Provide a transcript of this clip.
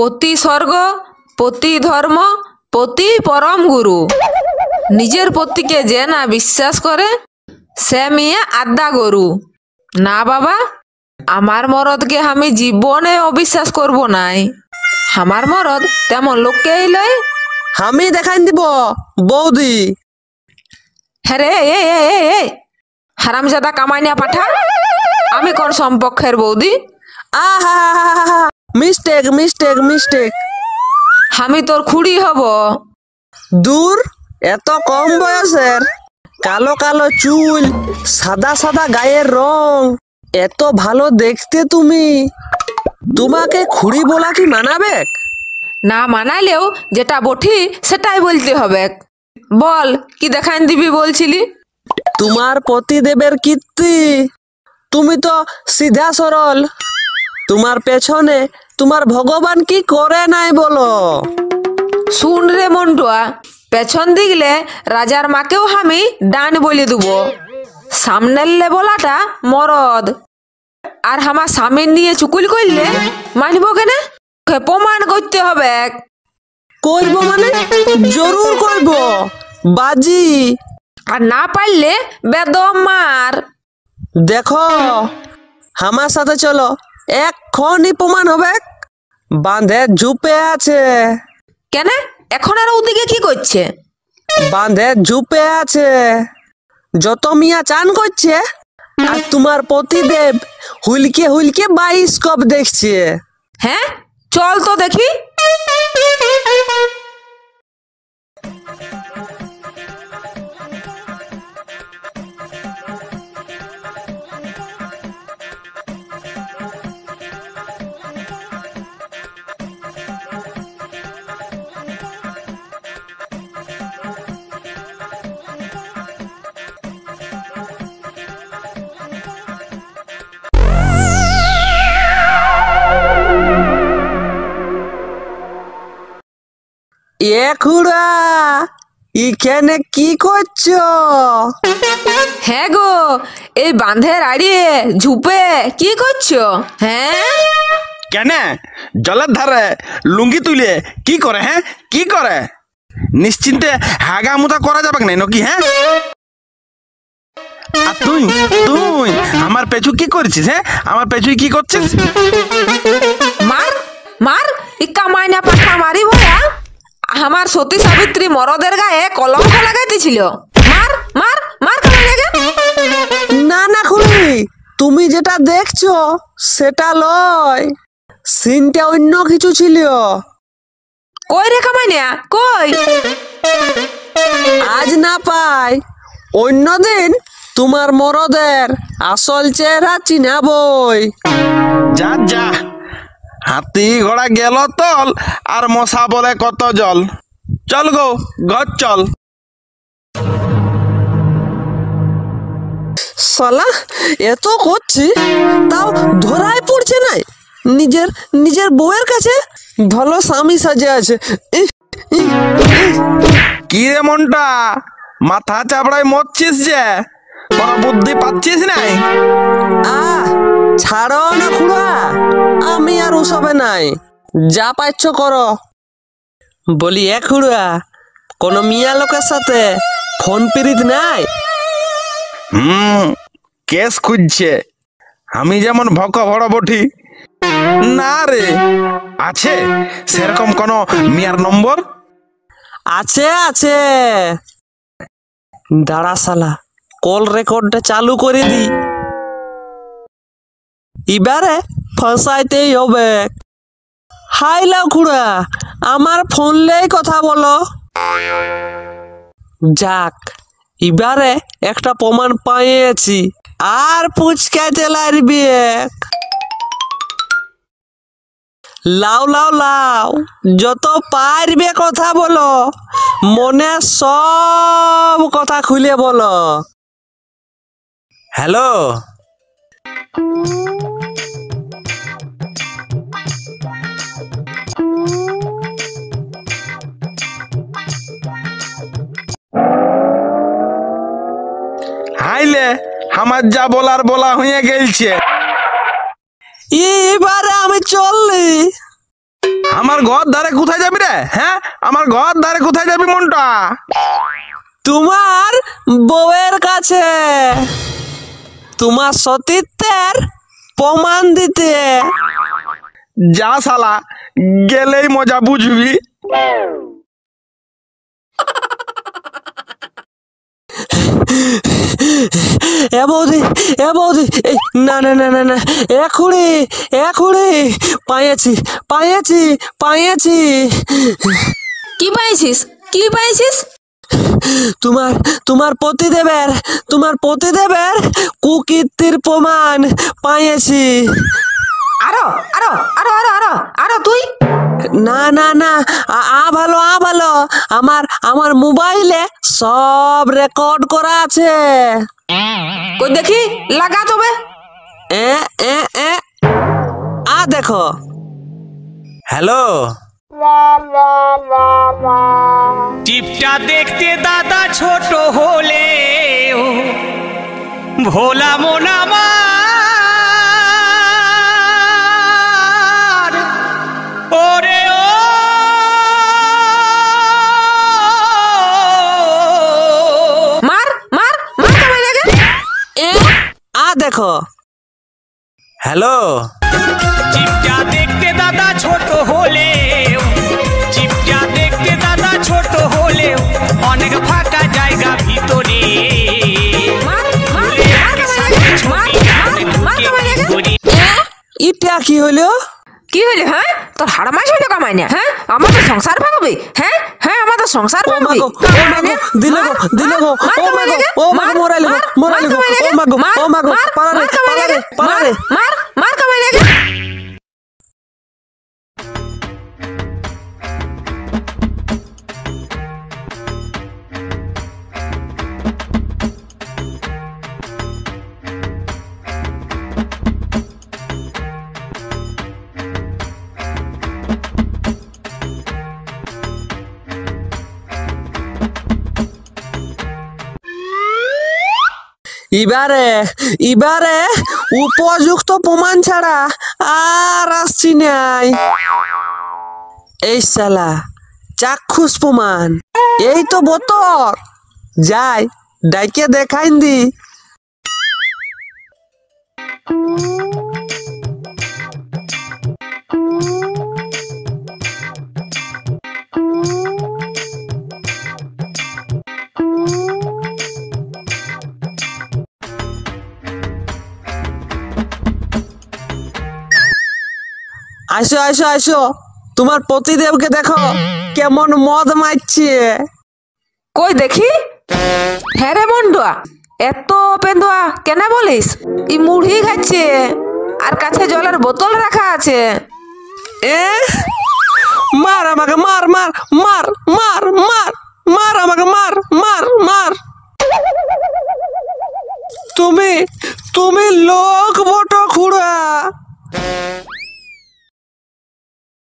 পতি স্বর্গ, পতি ধর্ম, পতি পরম গুরু। নিজের পতিকে যে না বিশ্বাস করে সে মেয়ে আদ্যা গরু। না বাবা, আমার মরদকে আমি জীবনে অবিশ্বাস করব নাই। আমার মরদ তেমন লোককেই লয়। আমি দেখাই দিব বৌদি। হ্যাঁ রে, হারামজাদা কামাইনিয়া পাঠা, আমি কোন সম্পর্কের বৌদি? আহা, মিস্টেক মিস্টেক মিস্টেক। আমি তোর খুড়ি হব। দূর, এত কম বয়সের, কালো কালো চুল, সাদা সাদা গায়ের রং, এত ভালো দেখতে তুমি, তোমাকে খুড়ি বলা কি মানাবে? না মানাইলেও যেটা বঠি সেটাই বলতে হবে। বল কি দেখান দিবি বলছিলি? তোমার পতিদেবের কীর্তি। তুমি তো সিধা সরল, তোমার পেছনে তোমার ভগবান কি করে নাই বলো? শুন রে মন্টুয়া, পেছন দিকলে রাজার মাকেও আমি ডান বলে দেব। সামনের লেবলাটা মরদ, আর আমার স্বামীর নিয়ে চুকুল করলে মানব কেনে? প্রমাণ করতে হবে। করব মানে জরুর করব, বাজি। আর না পারলে বেদম মার। দেখো, আমার সাথে চলো, এক্ষুনি প্রমাণ হবে। বাঁধে ঝুপে আছে। কেন এখন আর ওদিকে কি করছে? বাঁধে ঝুপে আছে, যত মিয়া চান করছে, আর তোমার পতিদেব হুলকে হুলকে বায়োস্কোপ দেখছে। হ্যাঁ, চল তো দেখি। এ খুড়া, এখানে কি করছো? হ্যাঁ গো, এই বাঁধের আড়িয়ে ঝুপে কি করছো? হ্যাঁ, কেন জলের ধারে লুঙ্গি তুলে কি করে? হ্যাঁ, কি করে? নিশ্চিন্তে হাগা মুতা করা যাবে না নাকি? হ্যাঁ, আর তুই তুই আমার পেছু কি করছিস? হ্যাঁ, আমার পেছু কি করছিস? মার মার, ই কামাইনা পাঠা মারি ভয়া আমার সতী সাবিত্রী মরদের গায়ে কলঙ্ক লাগাইতেছিল। মার মার মার কামাইনাকে। না না খুড়ি, তুমি যেটা দেখছো সেটা লয়, সিনটা অন্য কিছু ছিল। কই রে কামাইনা, কই? আজ না পাই, অন্যদিন তোমার মরদের আসল চেহারা চিনাবই। যা যা, হাতি ঘোড়া গেল তল, আর মশা বলে কত জল। চল গো, ঘর চল। শালা এত করছি তাও ধরাই পড়ছে নাই। নিজের নিজের বউয়ের কাছে ভালো স্বামী সাজে আছে। কি রে মনটা, মাথা চাপড়ায় মরছিস যে? কোনো বুদ্ধি পাচ্ছিস নাই? ছাড়ো না খুড়া, আমি আর ওসবে নাই, যা পাচ্ছ করো। বলি এ খুড়া, কোনো মিয়া লোকের সাথে ফোন পিরিত নাই? কেস খুঁজছে। আমি যেমন ভক ভড় বঠি না রে। আছে সেরকম কোন মিয়ার নম্বর? আছে আছে, দাঁড়া শালা, কল রেকর্ডটা চালু করে দি, এবারে ফসাইতেই হবে। হাই লাও খুড়া, আমার ফোনলেই কথা বলো। যাক, এবারে একটা প্রমাণ পাইয়েছি, আর পুচকাইতে লাগবে। লাও লাও লাও, যত পারবে কথা বলো, মনে সব কথা খুলে বলো। হ্যালো, হাইলে আমার যা বলার বলা হয়ে গেছে। এবারে আমি চললি। আমার ঘর ধারে কোথায় যাবি রে? হ্যাঁ, আমার ঘর ধারে কোথায় যাবি মনটা? তোমার বউয়ের কাছে তোমার সতীত্বের প্রমাণ দিতে। যা শালা, গেলেই মজা বুঝবি। এ বৌদি, এ বৌদি, এই, না না না না না, এখুড়ি, এখুড়ি, পাইয়াছি, পাইয়াছি, পাইয়াছি। কি পাইছিস? কি পাইছিস? তোমার তোমার পতিদেবের কুকীর্তির প্রমাণ পাইয়াছি। আরো আরো আরো আরো আরো আরো তুই? না না না, ভালো ভালো, আমার মোবাইলে সব রেকর্ড করা আছে। কই দেখি, লাগা তবে। এ এ এ দেখো। হ্যালো, টিপটা দেখতে দাদা ছোট হলে ভোলা মন আমার, ওরে ও মার মার মার কামাই লাগে। এ দেখো। হ্যালো, টিপটা দেখতে দাদা ছোট হলে, টিপটা দেখতে দাদা ছোট হলে অনেক ফাঁকা জায়গা ভিতরে মার মার মার কামাই লাগে। মার মার কামাই লাগে। ইটা কি হলো? কি হইলে? হ্যাঁ, তোর হাড়মাস হইলো কামাই না? হ্যাঁ, আমার তো সংসার ভাঙবি। হ্যাঁ হ্যাঁ, আমার তো সংসার ও ভাঙবি। মাগো, ও মাগো, দিলে গো, দিলে গো, ও মাগো, ও মাগো, মোরাইলে গো, মোরাইলে গো, ও মাগো, ও মাগো, পালারে, পালারে, পালারে। মার মার কামাই লাগে। এবারে উপযুক্ত প্রমাণ ছাড়া আর আসছি নাই। এই শালা চাক্ষুষ প্রমাণ, এই তো বোতর, যাই ডাইকে দেখাইন দি। আসো আসো আসো, তোমার পতিদেবকে দেখো কেমন মদ মারছে। কই দেখি। হ্যাঁ রে মন্ডুয়া, এত পেন্দুয়া কেন বলিস? ই মুড়ি খাচ্ছে আর কাছে জলের বোতল রাখা আছে। এ মার আমাকে, মার মার মার মার মার মার আমাকে, মার মার মার।